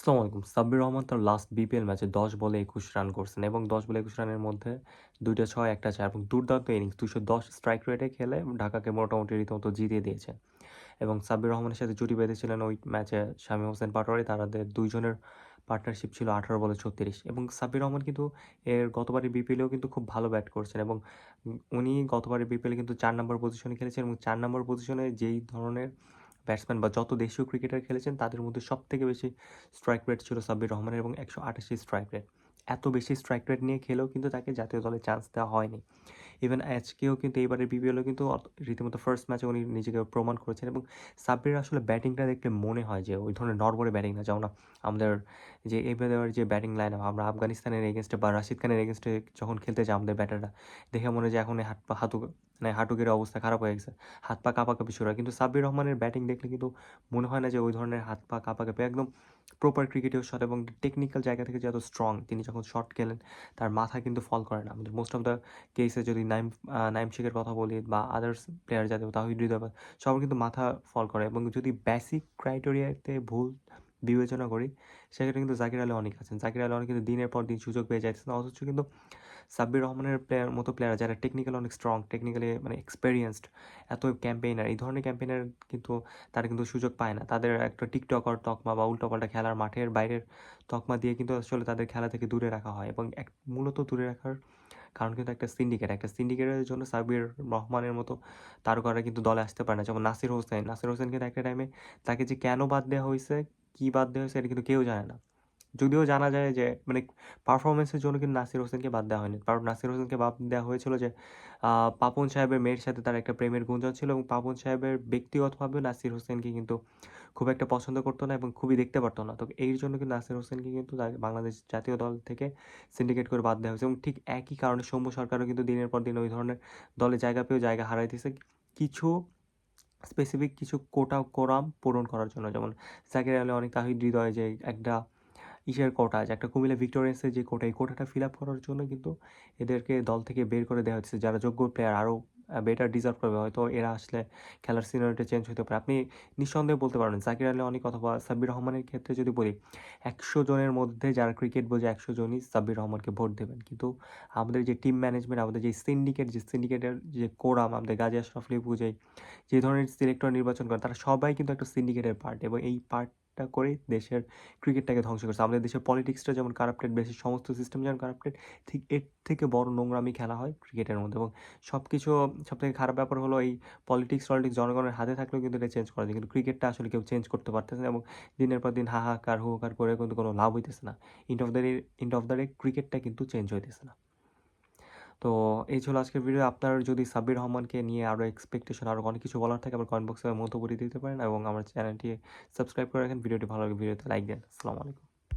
আসসালামু আলাইকুম। সাব্বির রহমান তার লাস্ট বিপিএল ম্যাচে ১০ বলে ২১ রান করছেন এবং ১০ বলে ২১ রানের মধ্যে ২ টা ৬, ১ টা ৪ এবং দুর্দান্ত ইনিংস ২১০ স্ট্রাইক রেটে খেলে ঢাকাকে মোটামুটি রীতিমতো জিতিয়ে দিয়েছেন। এবং সাব্বির রহমানের সাথে জুটি বেঁধেছিলেন ওই ম্যাচে শামীম হোসেন পাটোয়ারি। তাদের ২ জনের পার্টনারশিপ ছিল ১৮ বলে ৩৬ এবং সাব্বির রহমান কিন্তু এর গতবারের বিপিএলেও কিন্তু খুব ভালো ব্যাট করছেন এবং উনি গতবারের বিপিএলে কিন্তু ৪ নম্বর পজিশনে খেলেছেন এবং ৪ নম্বর পজিশনে যেই ধরনের ব্যাটসম্যান বা যত দেশীয় ক্রিকেটার খেলেছেন তাদের মধ্যে সবথেকে বেশি স্ট্রাইক রেট ছিল সাব্বির রহমানের এবং ১৮৮ স্ট্রাইক রেট। এত বেশি স্ট্রাইক রেট নিয়ে খেলেও কিন্তু তাকে জাতীয় দলে চান্স দেওয়া হয়নি। ইভেন আজকেও কিন্তু এইবারের বিপিএলও কিন্তু রীতিমতো ফার্স্ট ম্যাচে উনি নিজেকে প্রমাণ করেছেন এবং সাব্বিরের আসলে ব্যাটিংটা দেখলে মনে হয় যে ওই ধরনের নড়বড়ে ব্যাটিং না। যেমন আমাদের যে এবারের যে ব্যাটিং লাইন আপ আমরা আফগানিস্তানের এগেনস্টে বা রাশিদ খানের এগেনস্টে যখন খেলতে যাই আমাদের ব্যাটাররা দেখে মনে হয় যে এখন এই হাত পা হাঁটু মানে হাঁটু গেড়ে অবস্থা খারাপ হয়ে গেছে। হাত পা কাঁপাকাঁপি শুরু হয়। কিন্তু সাব্বির রহমানের ব্যাটিং দেখলে কিন্তু মনে হয় না যে ওই ধরনের হাত পা কাঁপাকাঁপি একদম প্রপার ক্রিকেটীয় শট এবং টেকনিক্যাল জায়গা থেকে যে এত স্ট্রং তিনি যখন শট খেলেন তার মাথা কিন্তু ফল করে না। আমাদের মোস্ট অফ দ্য কেসে যদি নাইম শেখের কথা বলি বা আদার্স প্লেয়ার যাদের তাহিদ হৃদয় সবার কিন্তু মাথা ফল করে এবং যদি বেসিক ক্রাইটেরিয়াতে ভুল বিবেচনা করি সেক্ষেত্রে কিন্তু জাকির আলী অনেক আছেন। জাকির আলী অনেক কিন্তু দিনের পর দিন সুযোগ পেয়ে যাচ্ছেন, অথচ কিন্তু সাব্বির রহমানের মতো প্লেয়ার যারা টেকনিক্যালি অনেক স্ট্রং, টেকনিক্যালি মানে এক্সপেরিয়েন্সড, এত ক্যাম্পেইনার, এই ধরনের ক্যাম্পেইনার কিন্তু তারা কিন্তু সুযোগ পায় না। তাদের একটা টিকটকার তকমা বা উল্টোপাল্টা খেলার মাঠের বাইরের তকমা দিয়ে কিন্তু আসলে তাদের খেলা থেকে দূরে রাখা হয় এবং মূলত দূরে রাখার কারণ কিন্তু একটা সিন্ডিকেট। একটা সিন্ডিকেটের জন্য সাব্বির রহমানের মতো তারকারা কিন্তু দলে আসতে পারে না। যেমন নাসির হোসেন। নাসির হোসেন কিন্তু একটা টাইমে তাকে যে কেন বাদ দেওয়া হইছে, কি বাদ দেওয়া হইছে এটা কিন্তু কেউ জানে না। যদিও জানা যায় যে মানে পারফরম্যান্সের জন্য কিন্তু নাসির হোসেনকে বাদ দেওয়া হয়নি। কারণ নাসির হোসেনকে বাদ দেওয়া হয়েছিল যে পাপন সাহেবের মেয়ের সাথে তার একটা প্রেমের গুঞ্জন ছিল এবং পাপন সাহেবের ব্যক্তিগতভাবেও নাসির হোসেনকে কিন্তু খুব একটা পছন্দ করতো না এবং খুবই দেখতে পারতো না। তো এর জন্য কিন্তু নাসির হোসেনকে কিন্তু বাংলাদেশ জাতীয় দল থেকে সিন্ডিকেট করে বাদ দেওয়া হয়েছে এবং ঠিক একই কারণে সৌম্য সরকারও কিন্তু দিনের পর দিন ওই ধরনের দলে জায়গা পেয়েও জায়গা হারাইতেছে। কিছু স্পেসিফিক কিছু কোরাম পূরণ করার জন্য। যেমন জাকির আলী অনেক তাহিদ হৃদয় যে একটা ইসের কোটা যে একটা কুমিল্লা ভিক্টোরিয়ান্সের যে কোটা, এই কোটাটা ফিল আপ করার জন্য কিন্তু এদেরকে দল থেকে বের করে দেওয়া হচ্ছে। যারা যোগ্য প্লেয়ার আরও বেটার ডিজার্ভ করবে হয়তো এরা আসলে খেলার সিনারিওটা চেঞ্জ হতে পারে। আপনি নিঃসন্দেহে বলতে পারেন জাকির আলী অনেক অথবা সাব্বির রহমানের ক্ষেত্রে যদি বলি ১০০ জনের মধ্যে যারা ক্রিকেট বোঝে ১০০ জনই সাব্বির রহমানকে ভোট দেবেন। কিন্তু আমাদের যে টিম ম্যানেজমেন্ট, আমাদের যে সিন্ডিকেটের যে কোরাম, আমাদের গাজী আশরাফ লিপু যে ধরনের সিলেক্টর নির্বাচন করেন তারা সবাই কিন্তু একটা সিন্ডিকেটের পার্ট এবং এই পার্টটা করেই দেশের ক্রিকেটটাকে ধ্বংস করছে। আমাদের দেশের পলিটিক্সটা যেমন কারাপ্টেড, দেশের সমস্ত সিস্টেম যেমন কারাপ্টেড, ঠিক এর থেকে বড় নোংরামি খেলা হয় ক্রিকেটের মধ্যে এবং সবকিছু সবথেকে খারাপ ব্যাপার হলো এই পলিটিক্স জনগণের হাতে থাকলেও কিন্তু এটা চেঞ্জ করা যায়। কিন্তু ক্রিকেটটা আসলে কেউ চেঞ্জ করতে পারতেছে না এবং দিনের পর দিন হাহাকার, হুহুকার করে কিন্তু কোনো লাভ হইতেছে না। এন্ড অফ দ্য ডে ক্রিকেটটা কিন্তু চেঞ্জ হইতেছে না। তো এই ছিল আজকের ভিডিও। আপনার যদি সাব্বির রহমানকে নিয়ে আরও এক্সপেকটেশন আরও অনেক কিছু বলার থাকে আমার কমেন্ট বক্সে মন্তব্য দিতে পারেন এবং আমার চ্যানেলটি সাবস্ক্রাইব করে রাখেন। ভিডিওটি ভালো লাগলে ভিডিওতে লাইক দেন। আসসালামু আলাইকুম।